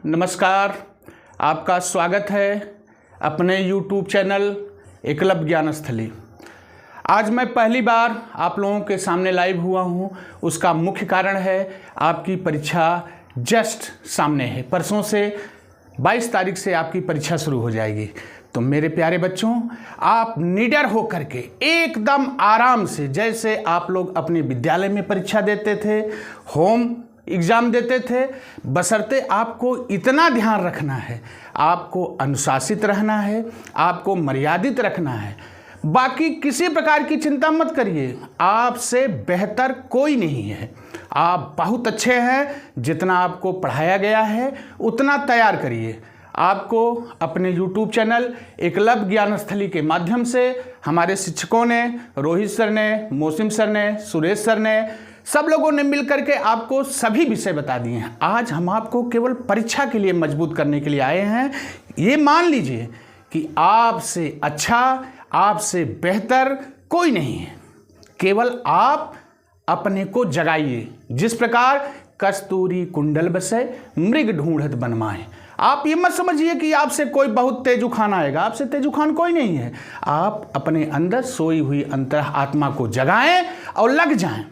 नमस्कार। आपका स्वागत है अपने YouTube चैनल एकलव्य ज्ञानस्थली। आज मैं पहली बार आप लोगों के सामने लाइव हुआ हूँ। उसका मुख्य कारण है आपकी परीक्षा जस्ट सामने है। परसों से 22 तारीख से आपकी परीक्षा शुरू हो जाएगी। तो मेरे प्यारे बच्चों, आप निडर हो करके एकदम आराम से, जैसे आप लोग अपने विद्यालय में परीक्षा देते थे, होम एग्ज़ाम देते थे, बशर्ते आपको इतना ध्यान रखना है, आपको अनुशासित रहना है, आपको मर्यादित रखना है। बाकी किसी प्रकार की चिंता मत करिए, आपसे बेहतर कोई नहीं है। आप बहुत अच्छे हैं, जितना आपको पढ़ाया गया है उतना तैयार करिए। आपको अपने YouTube चैनल एकलव्य ज्ञानस्थली के माध्यम से हमारे शिक्षकों ने, रोहित सर ने, मौसिम सर ने, सुरेश सर ने, सब लोगों ने मिलकर के आपको सभी विषय बता दिए हैं। आज हम आपको केवल परीक्षा के लिए मजबूत करने के लिए आए हैं। ये मान लीजिए कि आपसे अच्छा, आपसे बेहतर कोई नहीं है। केवल आप अपने को जगाइए। जिस प्रकार कस्तूरी कुंडल बसे मृग ढूंढत बनमाए। आप ये मत समझिए कि आपसे कोई बहुत तेजुखान आएगा। आपसे तेजुखान कोई नहीं है। आप अपने अंदर सोई हुई अंतर आत्मा को जगाएं और लग जाएं।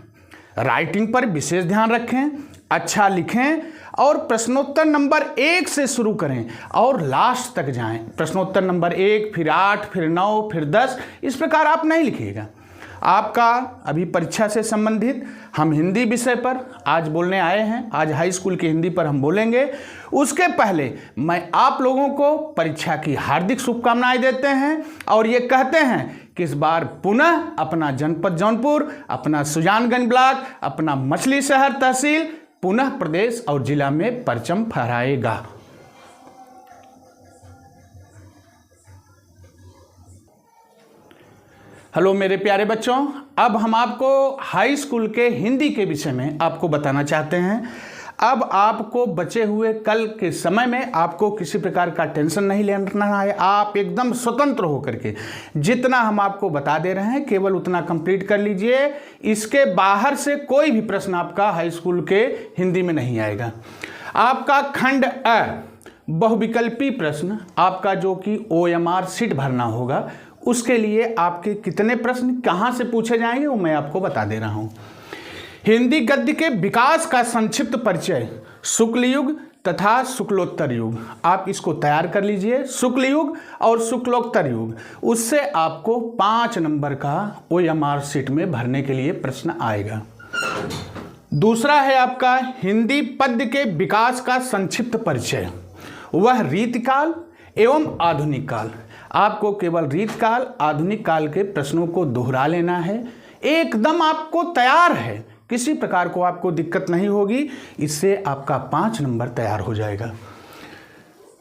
राइटिंग पर विशेष ध्यान रखें, अच्छा लिखें और प्रश्नोत्तर नंबर 1 से शुरू करें और लास्ट तक जाएं। प्रश्नोत्तर नंबर 1, फिर 8, फिर 9, फिर 10, इस प्रकार आप नहीं लिखिएगा। आपका अभी परीक्षा से संबंधित हम हिंदी विषय पर आज बोलने आए हैं। आज हाई स्कूल की हिंदी पर हम बोलेंगे। उसके पहले मैं आप लोगों को परीक्षा की हार्दिक शुभकामनाएं देते हैं और ये कहते हैं कि इस बार पुनः अपना जनपद जौनपुर, अपना सुजानगंज ब्लॉक, अपना मछली शहर तहसील पुनः प्रदेश और जिला में परचम फहराएगा। हेलो मेरे प्यारे बच्चों, अब हम आपको हाई स्कूल के हिंदी के विषय में आपको बताना चाहते हैं। अब आपको बचे हुए कल के समय में आपको किसी प्रकार का टेंशन नहीं लेना है। आप एकदम स्वतंत्र होकर के जितना हम आपको बता दे रहे हैं केवल उतना कंप्लीट कर लीजिए। इसके बाहर से कोई भी प्रश्न आपका हाई स्कूल के हिंदी में नहीं आएगा। आपका खंड अ बहुविकल्पी प्रश्न आपका जो कि OMR शीट भरना होगा, उसके लिए आपके कितने प्रश्न कहां से पूछे जाएंगे वो मैं आपको बता दे रहा हूं। हिंदी गद्य के विकास का संक्षिप्त परिचय, शुक्ल युग तथा शुक्लोत्तर युग, आप इसको तैयार कर लीजिए। शुक्ल युग और शुक्लोत्तर युग, उससे आपको 5 नंबर का OMR शीट में भरने के लिए प्रश्न आएगा। दूसरा है आपका हिंदी पद्य के विकास का संक्षिप्त परिचय, वह रीतिकाल एवं आधुनिक काल। आपको केवल रीतकाल, आधुनिक काल के प्रश्नों को दोहरा लेना है। एकदम आपको तैयार है, किसी प्रकार को आपको दिक्कत नहीं होगी। इससे आपका 5 नंबर तैयार हो जाएगा।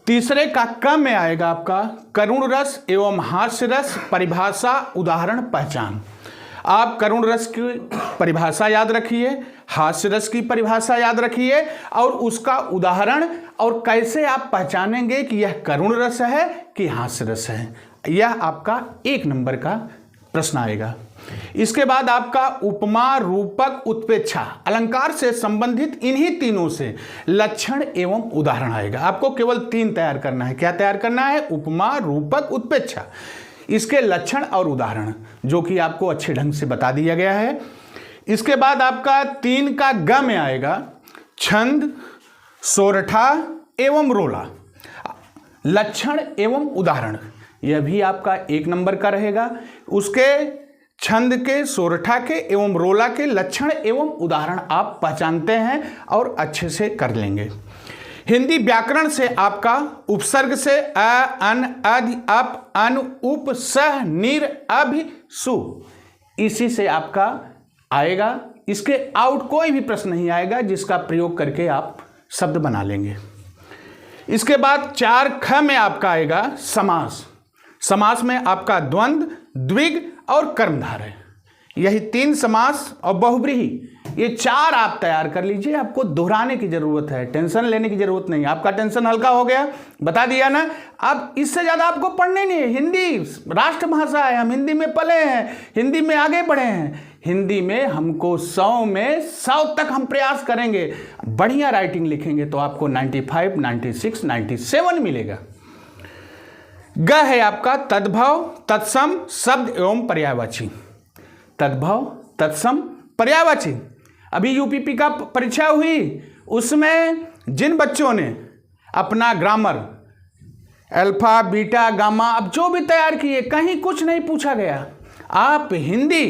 तीसरे का क में आएगा आपका करुण रस एवं हास्य रस, परिभाषा, उदाहरण, पहचान। आप करुण रस की परिभाषा याद रखिए, हास्य रस की परिभाषा याद रखिए और उसका उदाहरण, और कैसे आप पहचानेंगे कि यह करुण रस है कि हास्य रस है। यह आपका 1 नंबर का प्रश्न आएगा। इसके बाद आपका उपमा, रूपक, उत्प्रेक्षा, अलंकार से संबंधित इन्हीं तीनों से लक्षण एवं उदाहरण आएगा। आपको केवल 3 तैयार करना है। क्या तैयार करना है? उपमा, रूपक, उत्प्रेक्षा, इसके लक्षण और उदाहरण, जो कि आपको अच्छे ढंग से बता दिया गया है। इसके बाद आपका 3 का ग में आएगा छंद, सोरठा एवं रोला, लक्षण एवं उदाहरण। यह भी आपका 1 नंबर का रहेगा। उसके छंद के, सोरठा के एवं रोला के लक्षण एवं उदाहरण आप पहचानते हैं और अच्छे से कर लेंगे। हिंदी व्याकरण से आपका उपसर्ग से अ, अन, अधि, अप, अन, उप, सह, निर, अभि, सु, इसी से आपका आएगा। इसके आउट कोई भी प्रश्न नहीं आएगा जिसका प्रयोग करके आप शब्द बना लेंगे। इसके बाद 4 ख में आपका आएगा समास। समास में आपका द्वंद्व, द्विग और कर्मधारय, यही 3 समास और बहुव्रीहि, ये 4 आप तैयार कर लीजिए। आपको दोहराने की जरूरत है, टेंशन लेने की जरूरत नहीं। आपका टेंशन हल्का हो गया, बता दिया ना। अब इससे ज्यादा आपको पढ़ने नहीं है। हिंदी राष्ट्रभाषा है, हम हिंदी में पले हैं, हिंदी में आगे बढ़े हैं। हिंदी में हमको 100 में 100 तक हम प्रयास करेंगे। बढ़िया राइटिंग लिखेंगे तो आपको 95, 96, 97 मिलेगा। ग है आपका तद्भव, तत्सम, शब्द एवं पर्यायवाची। तद्भव, तत्सम, पर्यायवाची। अभी यूपीपी का परीक्षा हुई, उसमें जिन बच्चों ने अपना ग्रामर अल्फा, बीटा, गामा, अब जो भी तैयार किए, कहीं कुछ नहीं पूछा गया। आप हिंदी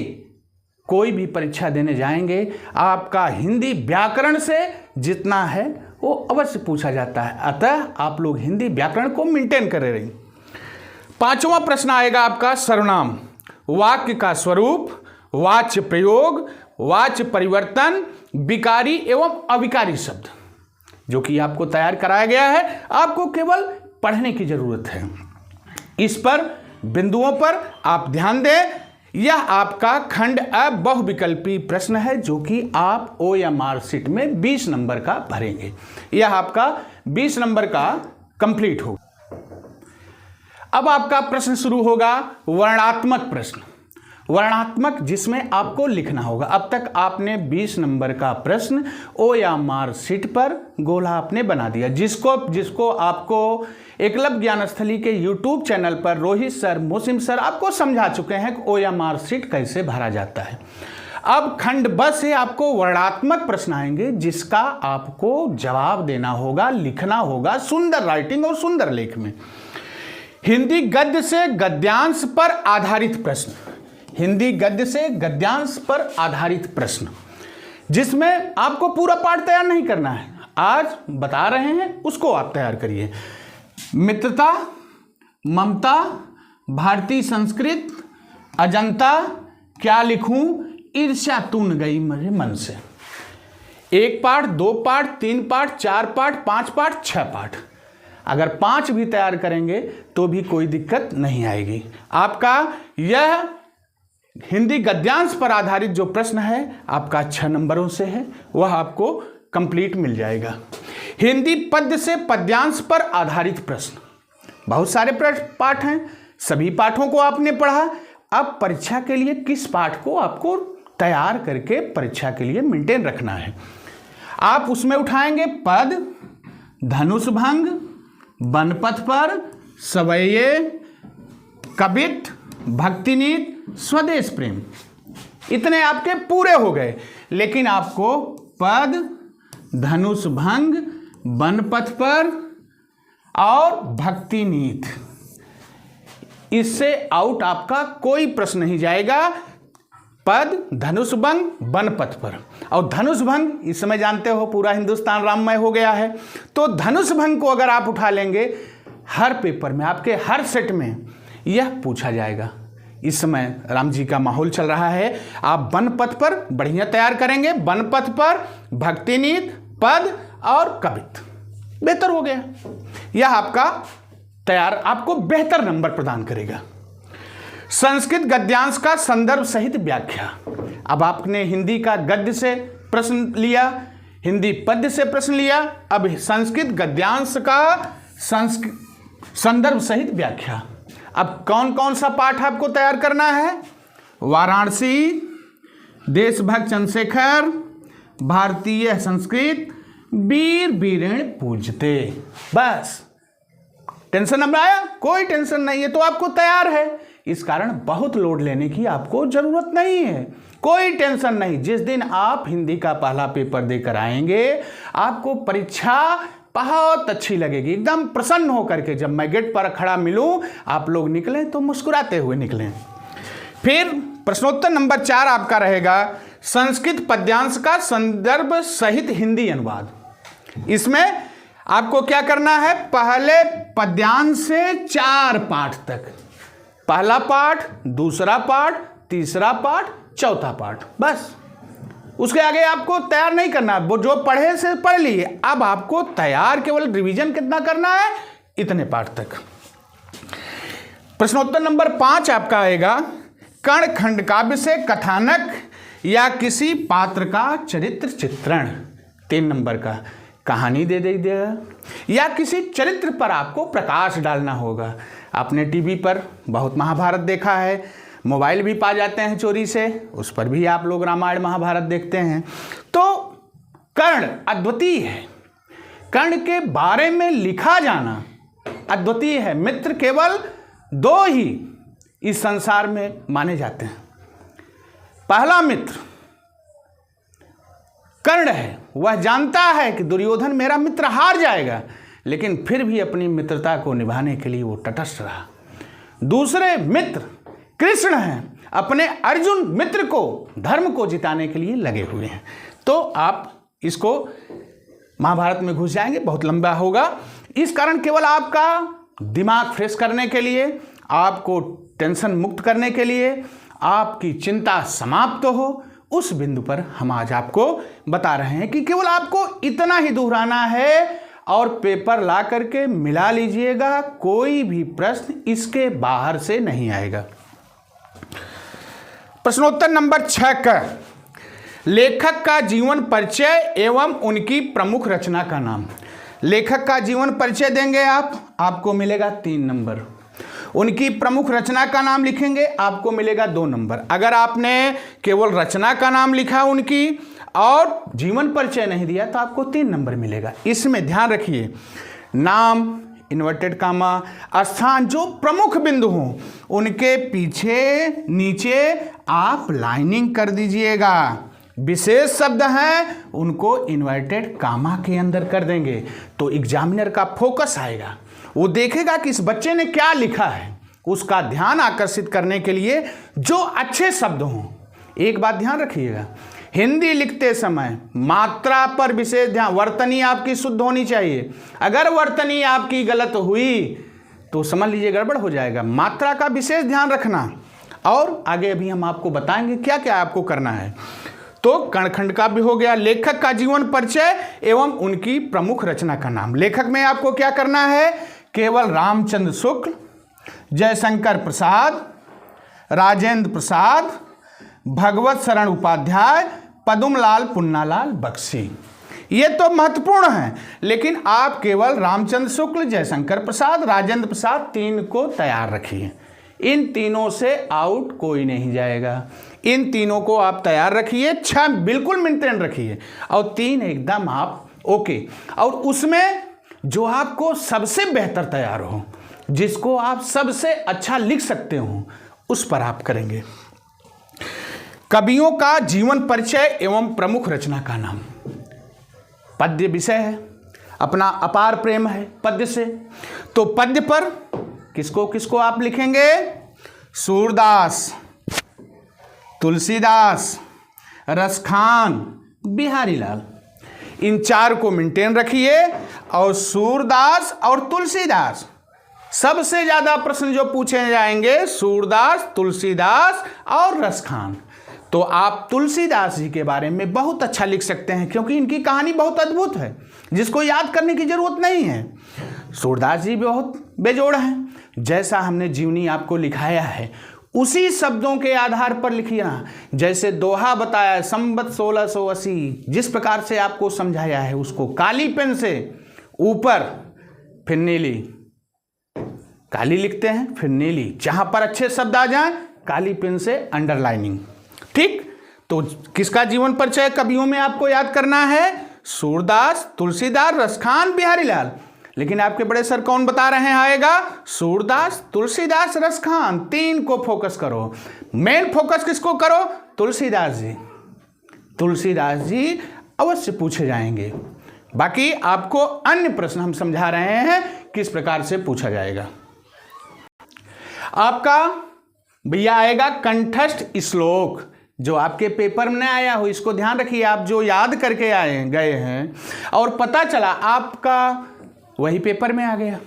कोई भी परीक्षा देने जाएंगे, आपका हिंदी व्याकरण से जितना है वो अवश्य पूछा जाता है। अतः आप लोग हिंदी व्याकरण को मेंटेन करे रहिए। 5वां प्रश्न आएगा आपका सर्वनाम, वाक्य का स्वरूप, वाच्य प्रयोग, वाच्य परिवर्तन, विकारी एवं अविकारी शब्द, जो कि आपको तैयार कराया गया है, आपको केवल पढ़ने की जरूरत है। इस पर बिंदुओं पर आप ध्यान दें। यह आपका खंड अ बहुविकल्पी प्रश्न है, जो कि आप OMR शीट में 20 नंबर का भरेंगे। यह आपका 20 नंबर का कंप्लीट होगा। अब आपका प्रश्न शुरू होगा वर्णात्मक प्रश्न। वर्णात्मक, जिसमें आपको लिखना होगा। अब तक आपने 20 नंबर का प्रश्न OMR शीट पर गोला आपने बना दिया, जिसको आपको एकलव्य ज्ञानस्थली के YouTube चैनल पर रोहित सर, मोसिम सर आपको समझा चुके हैं कि OMR शीट कैसे भरा जाता है। अब खंड ब से आपको वर्णात्मक प्रश्न आएंगे, जिसका आपको जवाब देना होगा, लिखना होगा सुंदर राइटिंग और सुंदर लेख में। हिंदी गद्य से गद्यांश पर आधारित प्रश्न। हिंदी गद्य से गद्यांश पर आधारित प्रश्न, जिसमें आपको पूरा पाठ तैयार नहीं करना है, आज बता रहे हैं उसको आप तैयार करिए। मित्रता, ममता, भारतीय संस्कृत, अजंता, क्या लिखूं, ईर्ष्या तून गई मेरे मन से। 1 पाठ, 2 पाठ, 3 पाठ, 4 पाठ, 5 पाठ, 6 पाठ। अगर 5 भी तैयार करेंगे तो भी कोई दिक्कत नहीं आएगी। आपका यह हिंदी गद्यांश पर आधारित जो प्रश्न है आपका 6 नंबरों से है, वह आपको कंप्लीट मिल जाएगा। हिंदी पद्य से पद्यांश पर आधारित प्रश्न, बहुत सारे पाठ हैं, सभी पाठों को आपने पढ़ा। अब परीक्षा के लिए किस पाठ को आपको तैयार करके परीक्षा के लिए मेंटेन रखना है, आप उसमें उठाएंगे पद, धनुष भंग, बनपथ पर, सवैये, कवित्त, भक्तिनीत, स्वदेश प्रेम, इतने आपके पूरे हो गए। लेकिन आपको पद, धनुष भंग, बनपथ पर और भक्तिनीत, इससे आउट आपका कोई प्रश्न नहीं जाएगा। पद, धनुष भंग, बनपथ पर। और धनुष भंग इस समय जानते हो पूरा हिंदुस्तान राममय हो गया है, तो धनुष भंग को अगर आप उठा लेंगे, हर पेपर में आपके हर सेट में यह पूछा जाएगा। इस समय राम जी का माहौल चल रहा है, आप बनपथ पर बढ़िया तैयार करेंगे, बनपथ पर, भक्तिनीत, पद और कवित्त, बेहतर हो गया। यह आपका तैयार आपको बेहतर नंबर प्रदान करेगा। संस्कृत गद्यांश का संदर्भ सहित व्याख्या। अब आपने हिंदी का गद्य से प्रश्न लिया, हिंदी पद्य से प्रश्न लिया, अब संस्कृत गद्यांश का संदर्भ सहित व्याख्या। अब कौन कौन सा पाठ आपको तैयार करना है? वाराणसी, देशभक्त चंद्रशेखर, भारतीय संस्कृत, वीर वीरेण पूजते। बस टेंशन अब आया? कोई टेंशन नहीं है, तो आपको तैयार है। इस कारण बहुत लोड लेने की आपको जरूरत नहीं है, कोई टेंशन नहीं। जिस दिन आप हिंदी का पहला पेपर देकर आएंगे, आपको परीक्षा बहुत अच्छी लगेगी, एकदम प्रसन्न होकर के। जब मैं गेट पर खड़ा मिलूं, आप लोग निकलें तो मुस्कुराते हुए निकलें। फिर प्रश्नोत्तर नंबर 4 आपका रहेगा संस्कृत पद्यांश का संदर्भ सहित हिंदी अनुवाद। इसमें आपको क्या करना है? पहले पद्यांश से 4 पाठ तक, पहला पाठ, दूसरा पाठ, तीसरा पाठ, चौथा पाठ, बस। उसके आगे आपको तैयार नहीं करना, वो जो पढ़े से पढ़ लिए। अब आपको तैयार केवल रिवीजन कितना करना है? इतने पाठ तक। प्रश्नोत्तर नंबर 5 आपका आएगा कर्ण खंड काव्य से कथानक या किसी पात्र का चरित्र चित्रण। 3 नंबर का कहानी दे देगा या किसी चरित्र पर आपको प्रकाश डालना होगा। आपने टीवी पर बहुत महाभारत देखा है, मोबाइल भी पा जाते हैं चोरी से, उस पर भी आप लोग रामायण महाभारत देखते हैं। तो कर्ण अद्वितीय है, कर्ण के बारे में लिखा जाना अद्वितीय है। मित्र केवल दो ही इस संसार में माने जाते हैं। पहला मित्र कर्ण है, वह जानता है कि दुर्योधन मेरा मित्र हार जाएगा, लेकिन फिर भी अपनी मित्रता को निभाने के लिए वो तटस्थ रहा। दूसरे मित्र कृष्ण हैं, अपने अर्जुन मित्र को धर्म को जिताने के लिए लगे हुए हैं। तो आप इसको महाभारत में घुस जाएंगे, बहुत लंबा होगा। इस कारण केवल आपका दिमाग फ्रेश करने के लिए, आपको टेंशन मुक्त करने के लिए, आपकी चिंता समाप्त हो, उस बिंदु पर हम आज आपको बता रहे हैं कि केवल आपको इतना ही दोहराना है और पेपर ला करके मिला लीजिएगा। कोई भी प्रश्न इसके बाहर से नहीं आएगा। प्रश्नोत्तर नंबर 6 का लेखक का जीवन परिचय एवं उनकी प्रमुख रचना का नाम। लेखक का जीवन परिचय देंगे आप, आपको मिलेगा 3 नंबर। उनकी प्रमुख रचना का नाम लिखेंगे, आपको मिलेगा 2 नंबर। अगर आपने केवल रचना का नाम लिखा उनकी और जीवन परिचय नहीं दिया तो आपको 3 नंबर मिलेगा। इसमें ध्यान रखिए, नाम इन्वर्टेड कामा, स्थान जो प्रमुख बिंदु हों उनके पीछे नीचे आप लाइनिंग कर दीजिएगा। विशेष शब्द हैं उनको इन्वर्टेड कामा के अंदर कर देंगे तो एग्जामिनर का फोकस आएगा, वो देखेगा कि इस बच्चे ने क्या लिखा है। उसका ध्यान आकर्षित करने के लिए जो अच्छे शब्द हों। एक बात ध्यान रखिएगा, हिंदी लिखते समय मात्रा पर विशेष ध्यान, वर्तनी आपकी शुद्ध होनी चाहिए। अगर वर्तनी आपकी गलत हुई तो समझ लीजिए गड़बड़ हो जाएगा। मात्रा का विशेष ध्यान रखना, और आगे अभी हम आपको बताएंगे क्या क्या आपको करना है। तो कर्णखंड का भी हो गया। लेखक का जीवन परिचय एवं उनकी प्रमुख रचना का नाम। लेखक में आपको क्या करना है, केवल रामचंद्र शुक्ल, जयशंकर प्रसाद, राजेंद्र प्रसाद, भगवत शरण उपाध्याय, पद्मलाल पुन्नालाल बख्शी, ये तो महत्वपूर्ण है, लेकिन आप केवल रामचंद्र शुक्ल, जयशंकर प्रसाद, राजेंद्र प्रसाद 3 को तैयार रखिए। इन तीनों से आउट कोई नहीं जाएगा। इन तीनों को आप तैयार रखिए, 6 बिल्कुल मेंटेन रखिए और 3 एकदम आप ओके। और उसमें जो आपको सबसे बेहतर तैयार हो, जिसको आप सबसे अच्छा लिख सकते हो, उस पर आप करेंगे। कवियों का जीवन परिचय एवं प्रमुख रचना का नाम। पद्य विषय है, अपना अपार प्रेम है पद्य से, तो पद्य पर किसको किसको आप लिखेंगे, सूरदास, तुलसीदास, रसखान, बिहारी लाल, इन 4 को मेंटेन रखिए। और सूरदास और तुलसीदास, सबसे ज्यादा प्रश्न जो पूछे जाएंगे सूरदास, तुलसीदास और रसखान। तो आप तुलसीदास जी के बारे में बहुत अच्छा लिख सकते हैं, क्योंकि इनकी कहानी बहुत अद्भुत है, जिसको याद करने की जरूरत नहीं है। सूरदास जी बहुत बेजोड़ हैं, जैसा हमने जीवनी आपको लिखाया है उसी शब्दों के आधार पर लिखिए। जैसे दोहा बताया संवत 1680, जिस प्रकार से आपको समझाया है उसको काली पेन से ऊपर फिर नीली, काली लिखते हैं फिर नीली, जहां पर अच्छे शब्द आ जाएं काली पेन से अंडरलाइनिंग। ठीक, तो किसका जीवन परिचय कवियों में आपको याद करना है, सूरदास, तुलसीदास, रसखान, बिहारी लाल। लेकिन आपके बड़े सर कौन बता रहे हैं आएगा, सूरदास, तुलसीदास, रसखान, 3 को फोकस करो। मेन फोकस किसको करो, तुलसीदास जी। तुलसीदास जी अवश्य पूछे जाएंगे। बाकी आपको अन्य प्रश्न हम समझा रहे हैं किस प्रकार से पूछा जाएगा। आपका भैया आएगा कंठस्थ श्लोक, जो आपके पेपर में आया हो, इसको ध्यान रखिए। आप जो याद करके आए गए हैं और पता चला आपका वही पेपर में आ गया,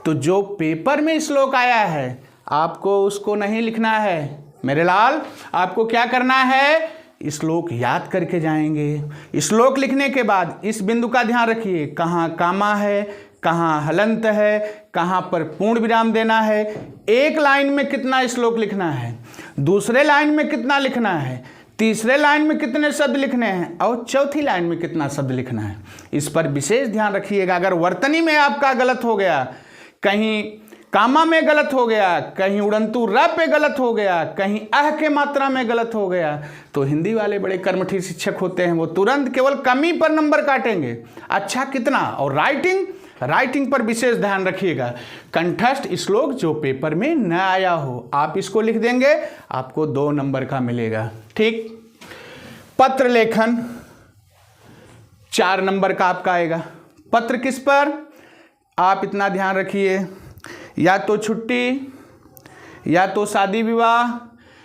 तो जो पेपर में श्लोक आया है आपको उसको नहीं लिखना है मेरे लाल। आपको क्या करना है, श्लोक याद करके जाएंगे। श्लोक लिखने के बाद इस बिंदु का ध्यान रखिए, कहाँ कामा है, कहाँ हलंत है, कहाँ पर पूर्ण विराम देना है, एक लाइन में कितना श्लोक लिखना है, दूसरे लाइन में कितना लिखना है, तीसरे लाइन में कितने शब्द लिखने हैं और चौथी लाइन में कितना शब्द लिखना है। इस पर विशेष ध्यान रखिएगा। अगर वर्तनी में आपका गलत हो गया, कहीं कामा में गलत हो गया, कहीं उड़ंतु र पे गलत हो गया, कहीं अह के मात्रा में गलत हो गया, तो हिंदी वाले बड़े कर्मठी शिक्षक होते हैं, वो तुरंत केवल कमी पर नंबर काटेंगे। अच्छा कितना। और राइटिंग पर विशेष ध्यान रखिएगा। कंठस्थ श्लोक जो पेपर में न आया हो आप इसको लिख देंगे, आपको 2 नंबर का मिलेगा। ठीक। पत्र लेखन 4 नंबर का आपका आएगा। पत्र किस पर, आप इतना ध्यान रखिए, या तो छुट्टी, या तो शादी विवाह,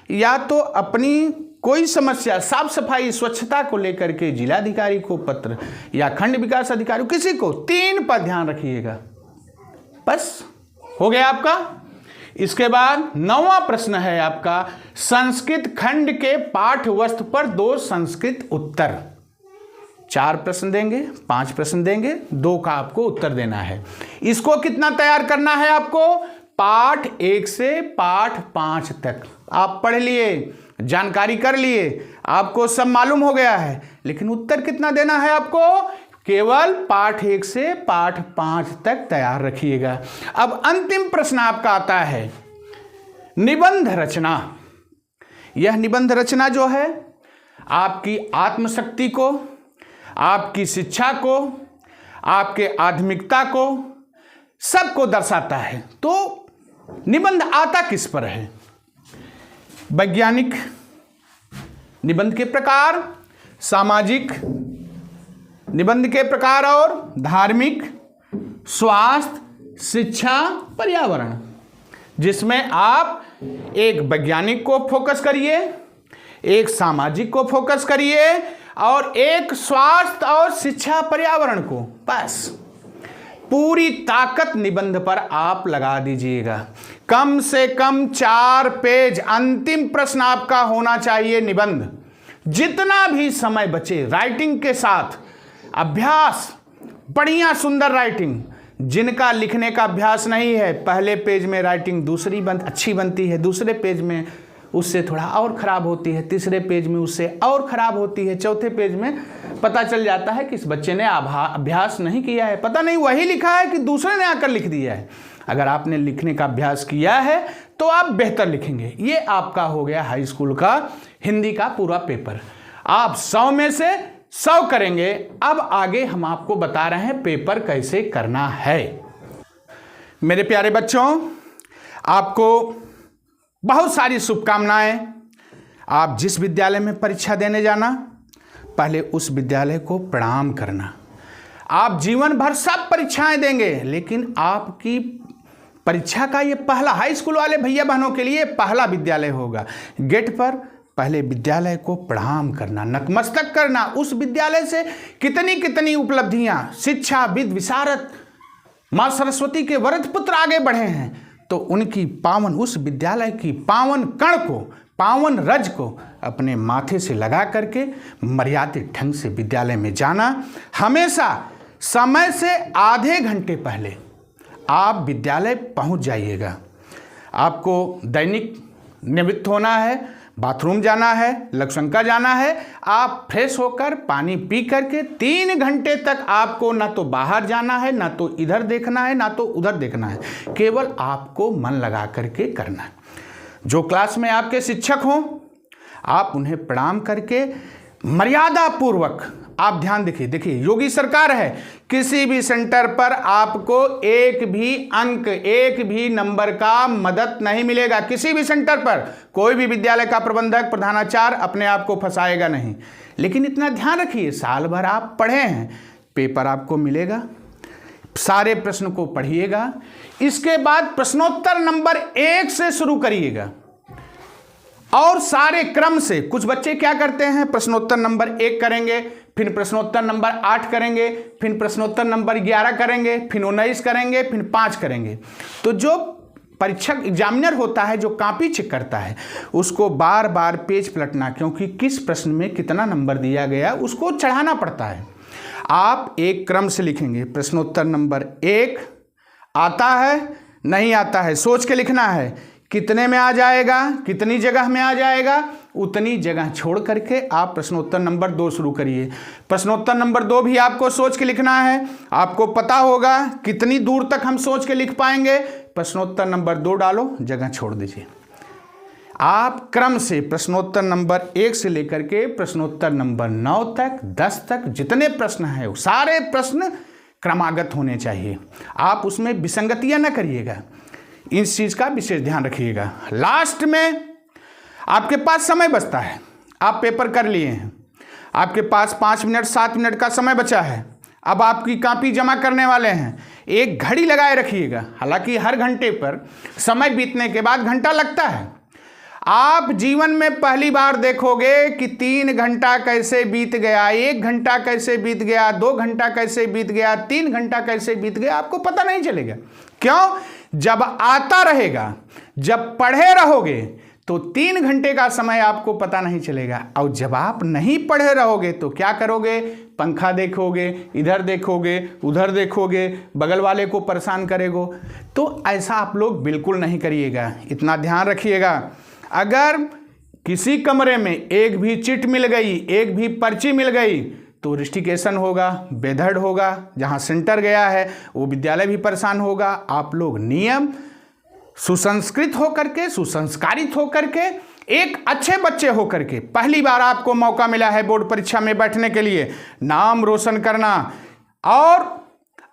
या तो अपनी कोई समस्या, साफ सफाई स्वच्छता को लेकर के जिलाधिकारी को पत्र, या खंड विकास अधिकारी, किसी को 3 पर ध्यान रखिएगा। बस हो गया आपका। इसके बाद 9वां प्रश्न है आपका, संस्कृत खंड के पाठ वस्तु पर 2 संस्कृत उत्तर। 4 प्रश्न देंगे, 5 प्रश्न देंगे, 2 का आपको उत्तर देना है। इसको कितना तैयार करना है आपको, पाठ 1 से पाठ 5 तक आप पढ़ लिए, जानकारी कर लिए, आपको सब मालूम हो गया है, लेकिन उत्तर कितना देना है आपको, केवल पाठ 1 से पाठ 5 तक तैयार रखिएगा। अब अंतिम प्रश्न आपका आता है निबंध रचना। यह निबंध रचना जो है आपकी आत्मशक्ति को, आपकी शिक्षा को, आपके आध्यात्मिकता को, सबको दर्शाता है। तो निबंध आता किस पर है, वैज्ञानिक निबंध के प्रकार, सामाजिक निबंध के प्रकार और धार्मिक, स्वास्थ्य, शिक्षा, पर्यावरण, जिसमें आप एक वैज्ञानिक को फोकस करिए, एक सामाजिक को फोकस करिए और एक स्वास्थ्य और शिक्षा पर्यावरण को। बस पूरी ताकत निबंध पर आप लगा दीजिएगा। कम से कम 4 पेज अंतिम प्रश्न आपका होना चाहिए निबंध। जितना भी समय बचे राइटिंग के साथ अभ्यास, बढ़िया सुंदर राइटिंग। जिनका लिखने का अभ्यास नहीं है, पहले पेज में राइटिंग अच्छी बनती है, दूसरे पेज में उससे थोड़ा और ख़राब होती है, तीसरे पेज में उससे और ख़राब होती है, चौथे पेज में पता चल जाता है कि इस बच्चे ने अभ्यास नहीं किया है, पता नहीं वही लिखा है कि दूसरे ने आकर लिख दिया है। अगर आपने लिखने का अभ्यास किया है तो आप बेहतर लिखेंगे। ये आपका हो गया हाई स्कूल का हिंदी का पूरा पेपर। आप 100 में से 100 करेंगे। अब आगे हम आपको बता रहे हैं पेपर कैसे करना है। मेरे प्यारे बच्चों, आपको बहुत सारी शुभकामनाएं। आप जिस विद्यालय में परीक्षा देने जाना, पहले उस विद्यालय को प्रणाम करना। आप जीवन भर सब परीक्षाएं देंगे, लेकिन आपकी परीक्षा का ये पहला, हाई स्कूल वाले भैया बहनों के लिए पहला विद्यालय होगा। गेट पर पहले विद्यालय को प्रणाम करना, नतमस्तक करना। उस विद्यालय से कितनी कितनी उपलब्धियां, शिक्षाविद, विशारद, माँ सरस्वती के वरद पुत्र आगे बढ़े हैं, तो उनकी पावन, उस विद्यालय की पावन कण को, पावन रज को अपने माथे से लगा करके मर्यादित ढंग से विद्यालय में जाना। हमेशा समय से आधे घंटे पहले आप विद्यालय पहुंच जाइएगा। आपको दैनिक निवृत्त होना है, बाथरूम जाना है, लघुशंका जाना है। आप फ्रेश होकर पानी पी करके 3 घंटे तक आपको ना तो बाहर जाना है, ना तो इधर देखना है, ना तो उधर देखना है। केवल आपको मन लगा करके करना है। जो क्लास में आपके शिक्षक हों, आप उन्हें प्रणाम करके मर्यादा पूर्वक आप ध्यान देखिए योगी सरकार है। किसी भी सेंटर पर आपको एक भी अंक, एक भी नंबर का मदद नहीं मिलेगा। किसी भी सेंटर पर कोई भी विद्यालय का प्रबंधक, प्रधानाचार्य अपने आप को फंसाएगा नहीं। लेकिन इतना ध्यान रखिए, साल भर आप पढ़े हैं, पेपर आपको मिलेगा, सारे प्रश्न को पढ़िएगा। इसके बाद प्रश्नोत्तर नंबर 1 से शुरू करिएगा और सारे क्रम से। कुछ बच्चे क्या करते हैं, प्रश्नोत्तर नंबर 1 करेंगे, फिर प्रश्नोत्तर नंबर 8 करेंगे, फिर प्रश्नोत्तर नंबर 11 करेंगे, फिर 19 करेंगे, फिर 5 करेंगे। तो जो परीक्षक एग्जामिनर होता है, जो कॉपी चेक करता है, उसको बार बार पेज पलटना, क्योंकि किस प्रश्न में कितना नंबर दिया गया उसको चढ़ाना पड़ता है। आप एक क्रम से लिखेंगे। प्रश्नोत्तर नंबर 1 आता है, नहीं आता है, सोच के लिखना है। कितने में आ जाएगा, कितनी जगह में आ जाएगा, उतनी जगह छोड़ करके आप प्रश्नोत्तर नंबर 2 शुरू करिए। प्रश्नोत्तर नंबर 2 भी आपको सोच के लिखना है। आपको पता होगा कितनी दूर तक हम सोच के लिख पाएंगे। प्रश्नोत्तर नंबर 2 डालो, जगह छोड़ दीजिए। आप क्रम से प्रश्नोत्तर नंबर 1 से लेकर के प्रश्नोत्तर नंबर 9 तक, 10 तक जितने प्रश्न हैं वो सारे प्रश्न क्रमागत होने चाहिए। आप उसमें विसंगतियां न करिएगा, इस चीज का विशेष ध्यान रखिएगा। लास्ट में आपके पास समय बचता है, आप पेपर कर लिए हैं, आपके पास 5 मिनट 7 मिनट का समय बचा है, अब आपकी कॉपी जमा करने वाले हैं। एक घड़ी लगाए रखिएगा, हालांकि हर घंटे पर समय बीतने के बाद घंटा लगता है। आप जीवन में पहली बार देखोगे कि 3 घंटा कैसे बीत गया, 1 घंटा कैसे बीत गया, 2 घंटा कैसे बीत गया, 3 घंटा कैसे बीत गया, आपको पता नहीं चलेगा। क्यों? जब आता रहेगा, जब पढ़े रहोगे तो 3 घंटे का समय आपको पता नहीं चलेगा। और जब आप नहीं पढ़े रहोगे तो क्या करोगे? पंखा देखोगे, इधर देखोगे, उधर देखोगे, बगल वाले को परेशान करेगो। तो ऐसा आप लोग बिल्कुल नहीं करिएगा, इतना ध्यान रखिएगा। अगर किसी कमरे में एक भी चिट मिल गई, एक भी पर्ची मिल गई तो रिस्ट्रिकेशन होगा, बेधड़ होगा। जहां सेंटर गया है वो विद्यालय भी परेशान होगा। आप लोग नियम सुसंस्कृत होकर के, सुसंस्कारित होकर के, एक अच्छे बच्चे होकर के, पहली बार आपको मौका मिला है बोर्ड परीक्षा में बैठने के लिए, नाम रोशन करना। और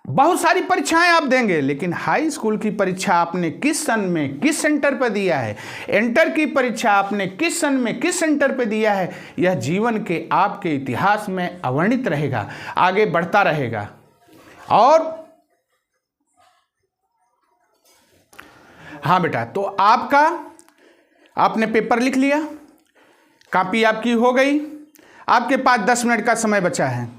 बहुत सारी परीक्षाएं आप देंगे, लेकिन हाई स्कूल की परीक्षा आपने किस सन में किस सेंटर पर दिया है, इंटर की परीक्षा आपने किस सन में किस सेंटर पर दिया है, यह जीवन के आपके इतिहास में अवर्णित रहेगा, आगे बढ़ता रहेगा। और हाँ बेटा, तो आपने पेपर लिख लिया, कॉपी आपकी हो गई, आपके पास 10 मिनट का समय बचा है।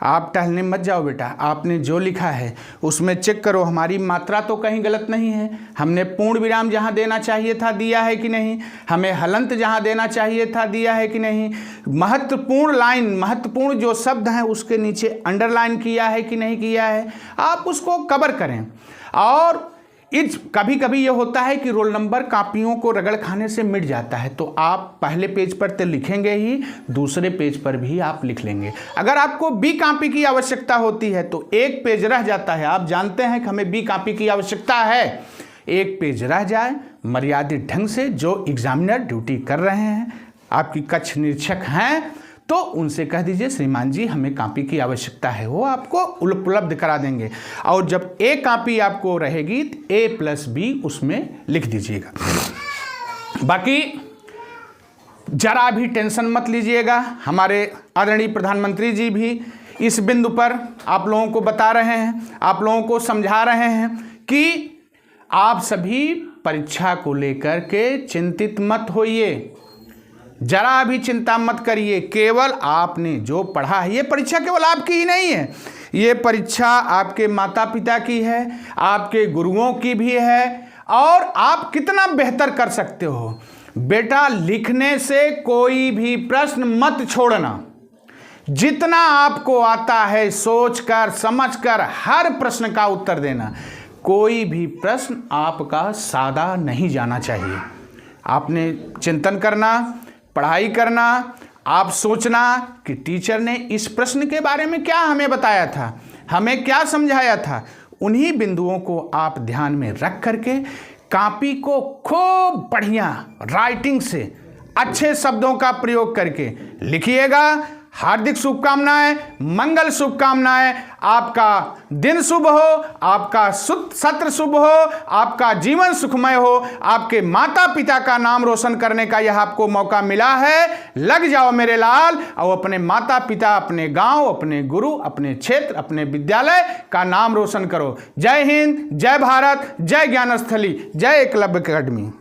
आप टहलने मत जाओ बेटा, आपने जो लिखा है उसमें चेक करो हमारी मात्रा तो कहीं गलत नहीं है, हमने पूर्ण विराम जहां देना चाहिए था दिया है कि नहीं, हमें हलंत जहां देना चाहिए था दिया है कि नहीं, महत्वपूर्ण लाइन, महत्वपूर्ण जो शब्द हैं उसके नीचे अंडरलाइन किया है कि नहीं किया है, आप उसको कवर करें। और कभी कभी ये होता है कि रोल नंबर कापियों को रगड़ खाने से मिट जाता है, तो आप पहले पेज पर तो लिखेंगे ही, दूसरे पेज पर भी आप लिख लेंगे। अगर आपको बी कॉपी की आवश्यकता होती है तो एक पेज रह जाता है, आप जानते हैं कि हमें बी कॉपी की आवश्यकता है, एक पेज रह जाए मर्यादित ढंग से। जो एग्जामिनर ड्यूटी कर रहे हैं, आपकी कक्ष निरीक्षक हैं, तो उनसे कह दीजिए श्रीमान जी हमें कॉपी की आवश्यकता है, वो आपको उपलब्ध करा देंगे। और जब ए कॉपी आपको रहेगी तो A+B उसमें लिख दीजिएगा। बाकी जरा भी टेंशन मत लीजिएगा, हमारे आदरणीय प्रधानमंत्री जी भी इस बिंदु पर आप लोगों को बता रहे हैं, आप लोगों को समझा रहे हैं कि आप सभी परीक्षा को लेकर के चिंतित मत होइए, जरा भी चिंता मत करिए। केवल आपने जो पढ़ा है, ये परीक्षा केवल आपकी ही नहीं है, ये परीक्षा आपके माता पिता की है, आपके गुरुओं की भी है, और आप कितना बेहतर कर सकते हो। बेटा लिखने से कोई भी प्रश्न मत छोड़ना, जितना आपको आता है सोचकर समझकर हर प्रश्न का उत्तर देना। कोई भी प्रश्न आपका सादा नहीं जाना चाहिए। आपने चिंतन करना, पढ़ाई करना, आप सोचना कि टीचर ने इस प्रश्न के बारे में क्या हमें बताया था, हमें क्या समझाया था। उन्हीं बिंदुओं को आप ध्यान में रख करके कॉपी को खूब बढ़िया राइटिंग से अच्छे शब्दों का प्रयोग करके लिखिएगा। हार्दिक शुभकामनाएं, मंगल शुभकामनाएं। आपका दिन शुभ हो, आपका सत्र शुभ हो, आपका जीवन सुखमय हो, आपके माता पिता का नाम रोशन करने का यह आपको मौका मिला है। लग जाओ मेरे लाल और अपने माता पिता, अपने गांव, अपने गुरु, अपने क्षेत्र, अपने विद्यालय का नाम रोशन करो। जय हिंद, जय भारत, जय ज्ञानस्थली, जय एकलव्य अकेडमी।